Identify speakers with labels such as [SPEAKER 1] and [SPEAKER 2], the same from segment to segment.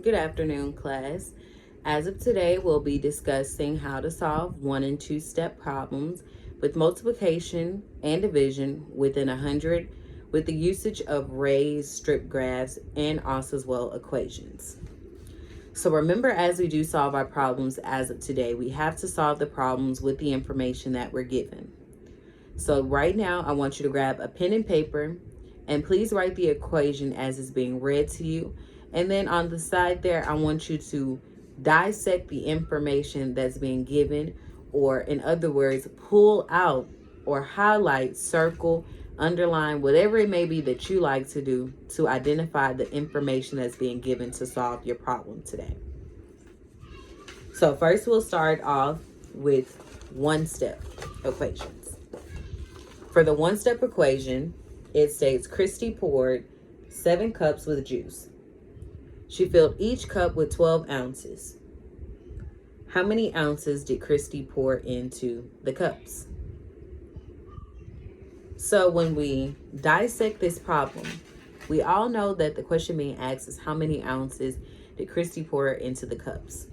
[SPEAKER 1] Good afternoon, class. As of today, we'll be discussing how to solve 1 and 2 step problems with multiplication and division within 100 with the usage of raised strip graphs and also as well equations. So remember, as we do solve our problems as of today, we have to solve the problems with the information that we're given. So right now, I want you to grab a pen and paper and please write the equation as it's being read to you. And then on the side there, I want you to dissect the information that's being given, or in other words, pull out or highlight, circle, underline, whatever it may be that you like to do to identify the information that's being given to solve your problem today. So first we'll start off with one-step equations. For the one-step equation, it states Christy poured 7 cups with juice. She filled each cup with 12 ounces. How many ounces did Christy pour into the cups? So when we dissect this problem, we all know that the question being asked is how many ounces did Christy pour into the cups?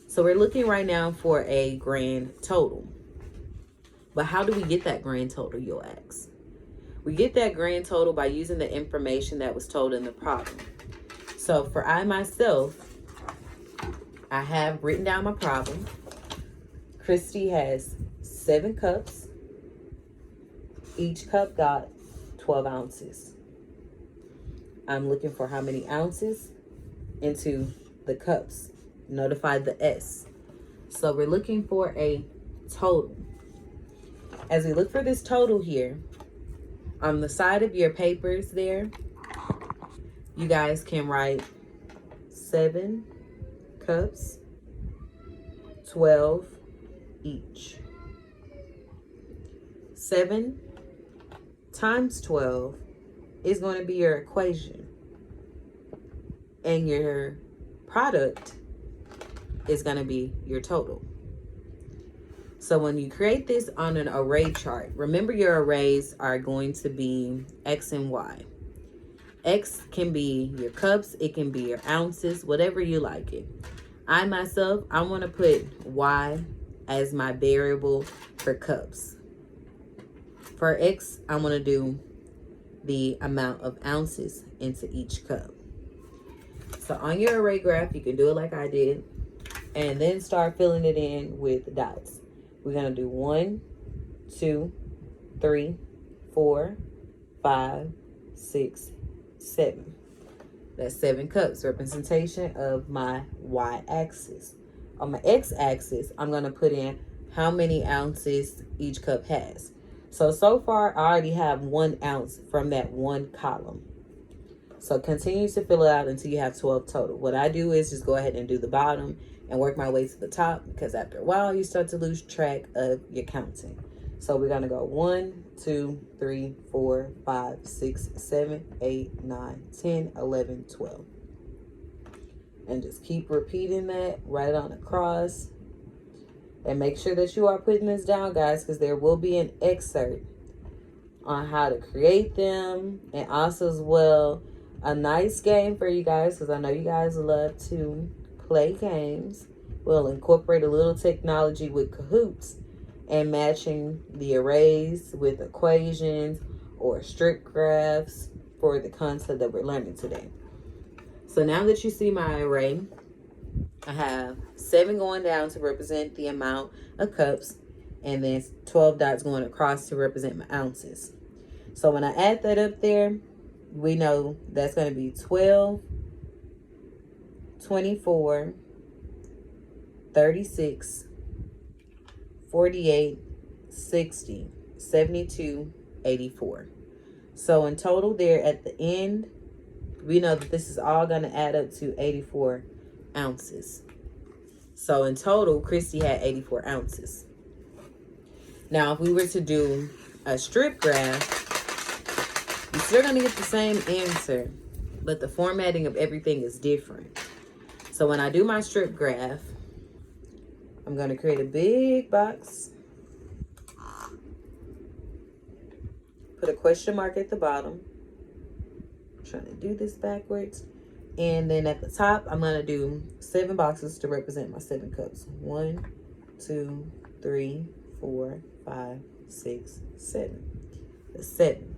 [SPEAKER 1] So we're looking right now for a grand total. But how do we get that grand total, you'll ask? We get that grand total by using the information that was told in the problem. So for I myself, I have written down my problem. Christy has 7 cups. Each cup got 12 ounces. I'm looking for how many ounces into the cups. Notify the S. So we're looking for a total. As we look for this total here, on the side of your papers there, you guys can write 7 cups, 12 each. 7 times 12 is going to be your equation. And your product is going to be your total. So when you create this on an array chart, remember your arrays are going to be X and Y. X can be your cups, it can be your ounces, whatever you like it. I myself, I want to put Y as my variable for cups. For X, I want to do the amount of ounces into each cup. So on your array graph, you can do it like I did, and then start filling it in with dots. We're going to do 1, 2, 3, 4, 5, 6, 7. That's 7 cups, representation of my y-axis. On my x-axis, I'm going to put in how many ounces each cup has. So far, I already have 1 ounce from that one column. So continue to fill it out until you have 12 total. What I do is just go ahead and do the bottom and work my way to the top, because after a while, you start to lose track of your counting. So we're going to go 1, 2, 3, 4, 5, 6, 7, 8, 9, 10, 11, 12. And just keep repeating that right on across. And make sure that you are putting this down, guys, because there will be an excerpt on how to create them. And also as well, a nice game for you guys, because I know you guys love to play games. We'll incorporate a little technology with Kahoots and matching the arrays with equations or strip graphs for the concept that we're learning today. So now that you see my array, I have 7 going down to represent the amount of cups, and then 12 dots going across to represent my ounces. So when I add that up there, we know that's going to be 12, 24, 36, 48, 60, 72, 84. So in total there at the end, we know that this is all going to add up to 84 ounces. So in total, Christy had 84 ounces. Now, if we were to do a strip graph, you're still going to get the same answer, but the formatting of everything is different. So when I do my strip graph, I'm going to create a big box, put a question mark at the bottom. I'm trying to do this backwards. And then at the top, I'm going to do 7 boxes to represent my 7 cups. 1, 2, 3, 4, 5, 6, 7. That's 7.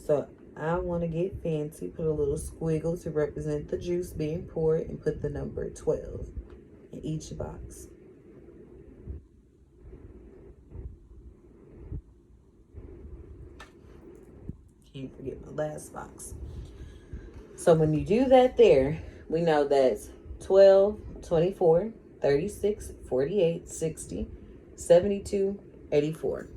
[SPEAKER 1] So I want to get fancy, put a little squiggle to represent the juice being poured, and put the number 12 in each box. Can't forget my last box. So when you do that there, we know that's 12, 24, 36, 48, 60, 72, 84.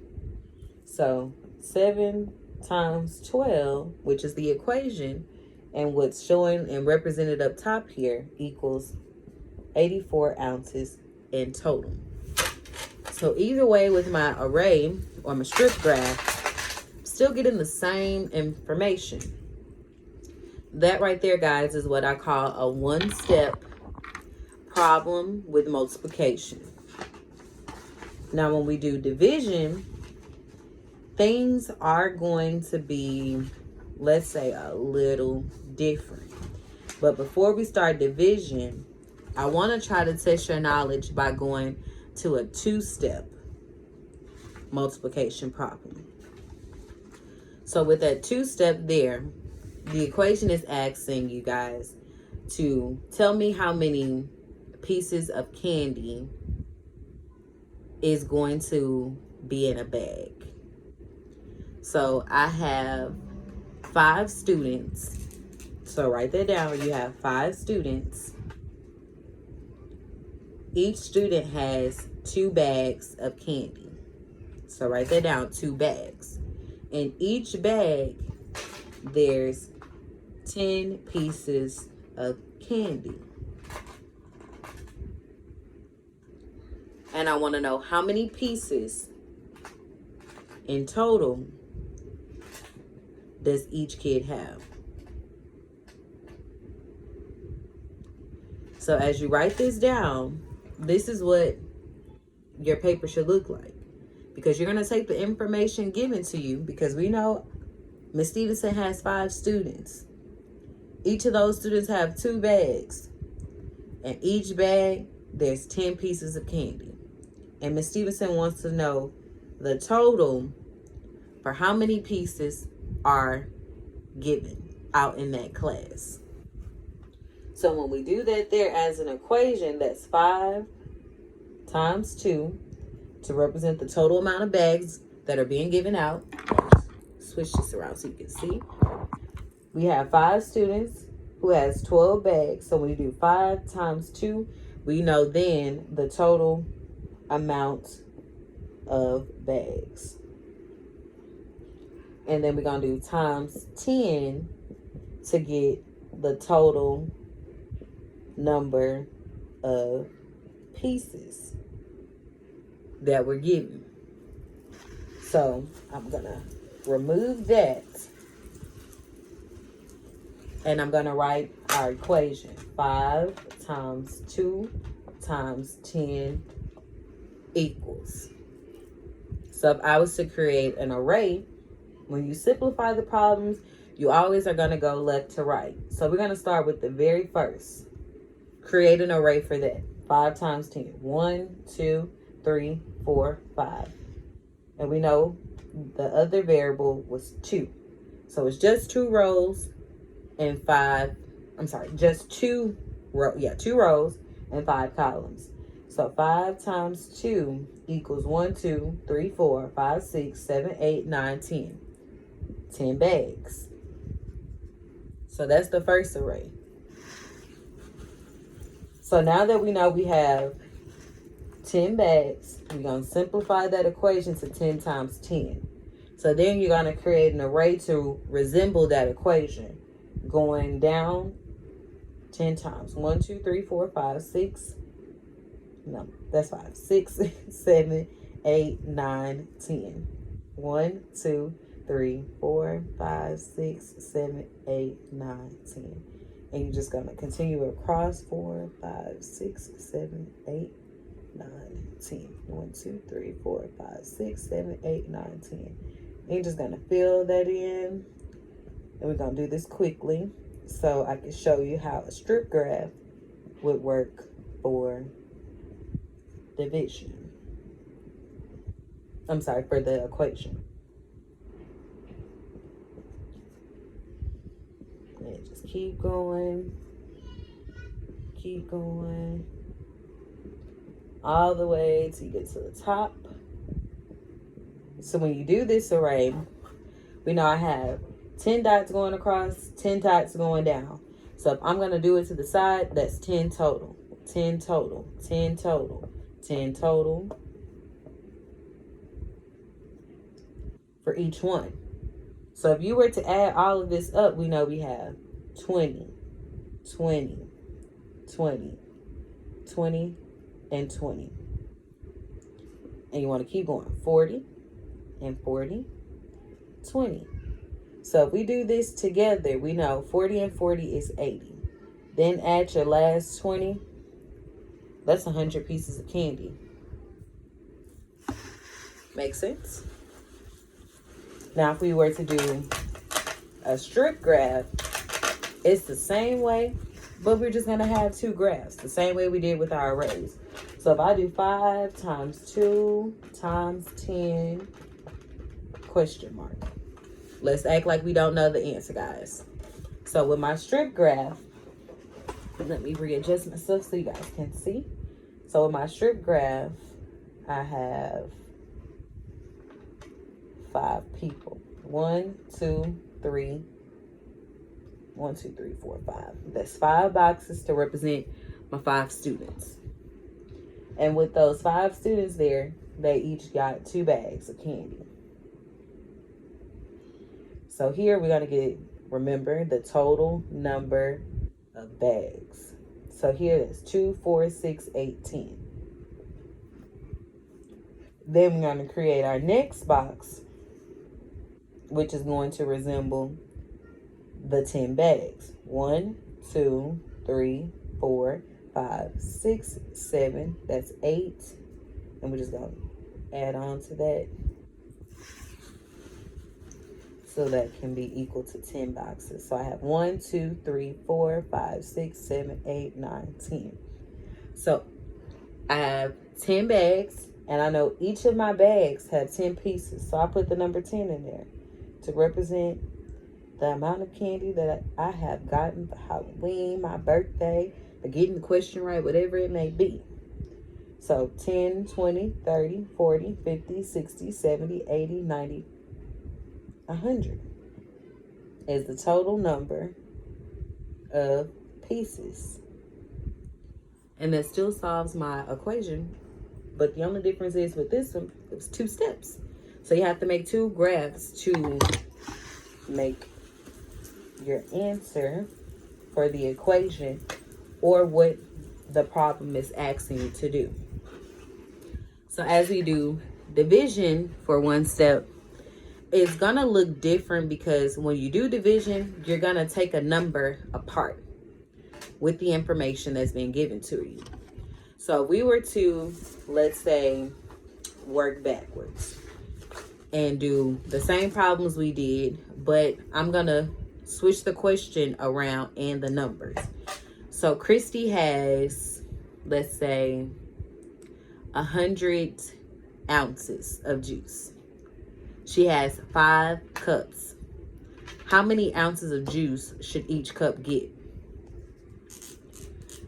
[SPEAKER 1] So 7 times 12, which is the equation, and what's showing and represented up top here, equals 84 ounces in total. So either way, with my array or my strip graph, I'm still getting the same information. That right there, guys, is what I call a one-step problem with multiplication. Now, when we do division, things are going to be, let's say, a little different. But before we start division, I want to try to test your knowledge by going to a 2-step multiplication problem. So with that 2-step there, the equation is asking you guys to tell me how many pieces of candy is going to be in a bag. So I have 5 students. So write that down. You have 5 students. Each student has 2 bags of candy. So write that down, 2 bags. In each bag, there's 10 pieces of candy. And I want to know how many pieces in total does each kid have. So as you write this down, this is what your paper should look like. Because you're going to take the information given to you, because we know Ms. Stevenson has 5 students. Each of those students have 2 bags. And each bag, there's 10 pieces of candy. And Ms. Stevenson wants to know the total for how many pieces are given out in that class. So when we do that there as an equation, that's 5 times 2 to represent the total amount of bags that are being given out. Switch this around so you can see. We have 5 students who has 12 bags. So when you do 5 times 2, we know then the total amount of bags. And then we're going to do times 10 to get the total number of pieces that we're given. So I'm going to remove that. And I'm going to write our equation. 5 times 2 times 10 equals. So if I was to create an array, when you simplify the problems, you always are going to go left to right. So we're going to start with the very first. Create an array for that. 5 times 10. 1, 2, 3, 4, 5. And we know the other variable was 2. So it's just 2 rows and 5, just 2 rows and 5 columns. So 5 times 2 equals 1, 2, 3, 4, 5, 6, 7, 8, 9, 10. 10 bags. So that's the first array. So now that we know we have 10 bags, we're going to simplify that equation to 10 times 10. So then you're going to create an array to resemble that equation. Going down 10 times. 1, 2, 3, 4, 5, 6. No, that's 5. 6, 7, 8, 9, 10. 1, 2, 3, 4, 5, 6, 7, 8, 9, 10. And you're just going to continue across 4, 5, 6, 7, 8, 9, 10. 1, 2, 3, 4, 5, 6, 7, 8, 9, 10. And you're just going to fill that in. And we're going to do this quickly. so I can show you how a strip graph would work for division. I'm sorry, for the equation. And just keep going, all the way till you get to the top. So when you do this array, we know I have 10 dots going across, 10 dots going down. So if I'm going to do it to the side, that's 10 total, 10 total, 10 total, 10 total for each one. So if you were to add all of this up, we know we have 20, 20, 20, 20, and 20. And you want to keep going, 40 and 40, 20. So if we do this together, we know 40 and 40 is 80. Then add your last 20. That's 100 pieces of candy. Make sense? Now, if we were to do a strip graph, it's the same way, but we're just going to have two graphs, the same way we did with our arrays. So if I do 5 times 2 times 10, question mark. Let's act like we don't know the answer, guys. So with my strip graph, let me readjust myself so you guys can see. So with my strip graph, I have 5 people. 1, 2, 3. 1, 2, 3, 4, 5. That's 5 boxes to represent my 5 students. And with those 5 students there, they each got 2 bags of candy. So here we're going to get, remember, the total number of bags. So here it's 2, 4, 6, 8, 10. Then we're going to create our next box, which is going to resemble the 10 bags. 1, 2, 3, 4, 5, 6, 7. That's 8. And we're just going to add on to that. So that can be equal to 10 boxes. So I have 1, 2, 3, 4, 5, 6, 7, 8, 9, 10. So I have 10 bags, and I know each of my bags have 10 pieces. So I put the number 10 in there to represent the amount of candy that I have gotten for Halloween, my birthday, for getting the question right, whatever it may be. So 10, 20, 30, 40, 50, 60, 70, 80, 90, 100 is the total number of pieces. And that still solves my equation. But the only difference is with this one, it was 2 steps. So you have to make 2 graphs to make your answer for the equation or what the problem is asking you to do. So as we do division for 1 step, it's going to look different because when you do division, you're going to take a number apart with the information that's been given to you. So if we were to, let's say, work backwards and do the same problems we did, but I'm going to switch the question around and the numbers. So Christy has, let's say, 100 ounces of juice. She has 5 cups. How many ounces of juice should each cup get?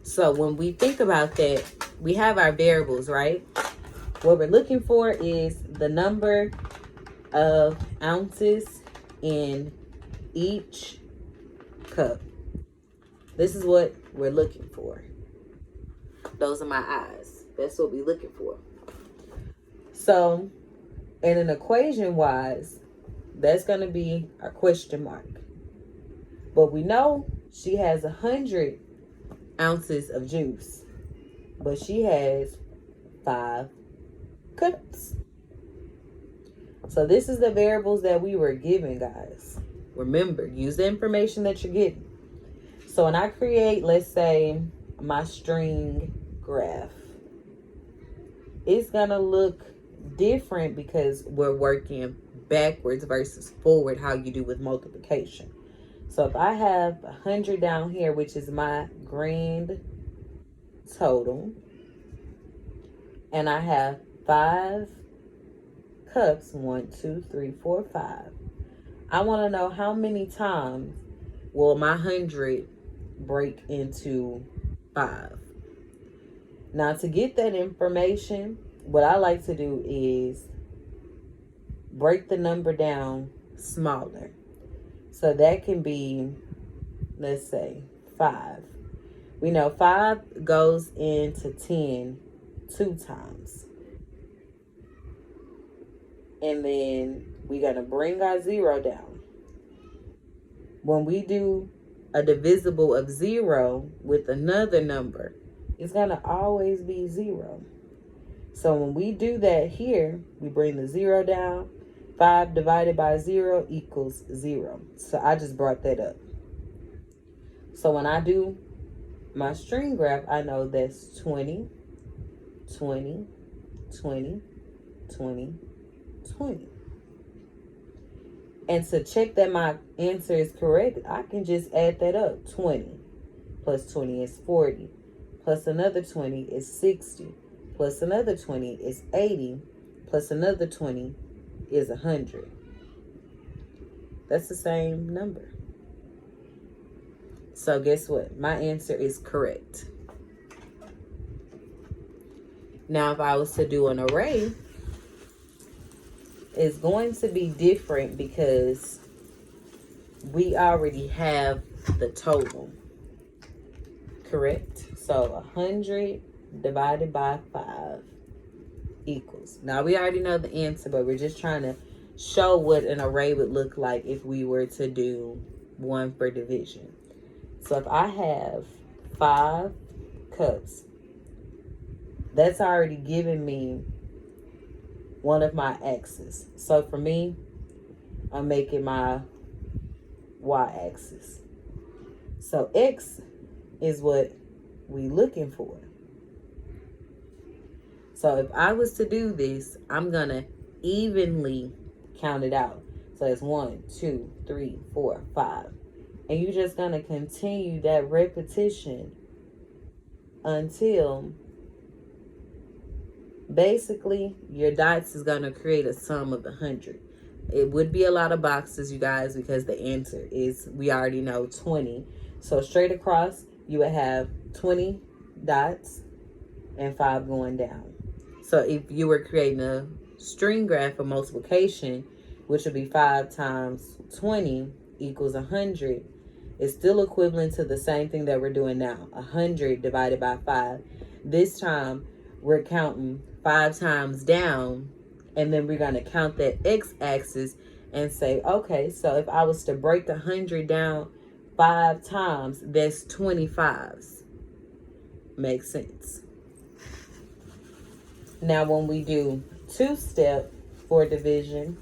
[SPEAKER 1] So when we think about that, we have our variables, right? What we're looking for is the number of ounces in each cup. This is what we're looking for. Those are my eyes. That's what we're looking for. So in an equation wise, that's going to be our question mark. But we know she has 100 ounces of juice, but she has 5 cups. So this is the variables that we were given, guys. Remember, use the information that you're getting. So when I create, let's say, my string graph, it's going to look different because we're working backwards versus forward, how you do with multiplication. So if I have 100 down here, which is my grand total, and I have 5 cups, 1, 2, 3, 4, 5. I want to know how many times will my 100 break into 5. Now, to get that information, what I like to do is break the number down smaller. So that can be, let's say, 5. We know 5 goes into 10 2 times. And then we're going to bring our 0 down. When we do a divisible of 0 with another number, it's going to always be 0. So when we do that here, we bring the 0 down. 5 divided by 0 equals 0. So I just brought that up. So when I do my string graph, I know that's 20, 20, 20, 20, 20. And to check that my answer is correct, I can just add that up. 20 plus 20 is 40. Plus another 20 is 60. Plus another 20 is 80. Plus another 20 is 100. That's the same number. So guess what? My answer is correct. Now, if I was to do an array, it's going to be different because we already have the total. Correct? So 100 divided by 5 equals. Now, we already know the answer, but we're just trying to show what an array would look like if we were to do one for division. So if I have 5 cups, that's already given me one of my x's. So for me, I'm making my y-axis. So x is what we looking for. So if I was to do this, I'm going to evenly count it out. So it's 1, 2, 3, 4, 5. And you're just going to continue that repetition until basically your dots is going to create a sum of 100. It would be a lot of boxes, you guys, because the answer is, we already know, 20. So straight across, you would have 20 dots and 5 going down. So if you were creating a string graph of multiplication, which would be 5 times 20 equals 100, it's still equivalent to the same thing that we're doing now, 100 divided by 5. This time, we're counting 5 times down, and then we're going to count that x-axis and say, okay, so if I was to break 100 down 5 times, that's 25s. Makes sense. Now, when we do two-step for division,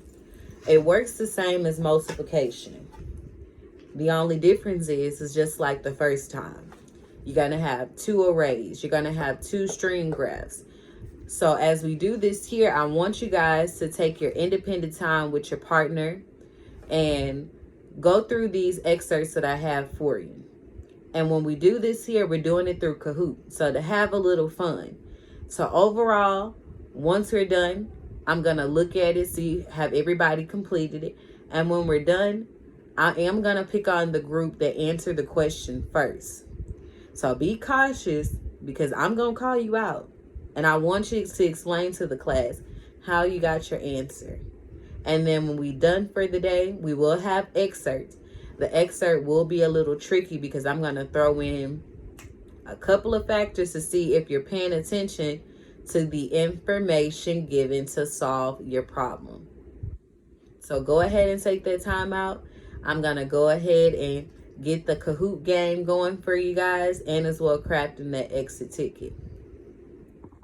[SPEAKER 1] it works the same as multiplication. The only difference is just like the first time. You're going to have 2 arrays. You're going to have 2 string graphs. So as we do this here, I want you guys to take your independent time with your partner and go through these excerpts that I have for you. And when we do this here, we're doing it through Kahoot. So to have a little fun. So overall, once we're done, I'm going to look at it, see, have everybody completed it. And when we're done, I am going to pick on the group that answered the question first. So be cautious because I'm going to call you out. And I want you to explain to the class how you got your answer. And then when we're done for the day, we will have excerpts. The excerpt will be a little tricky because I'm going to throw in a couple of factors to see if you're paying attention to the information given to solve your problem. So go ahead and take that time out. I'm going to go ahead and get the Kahoot game going for you guys and as well crafting that exit ticket.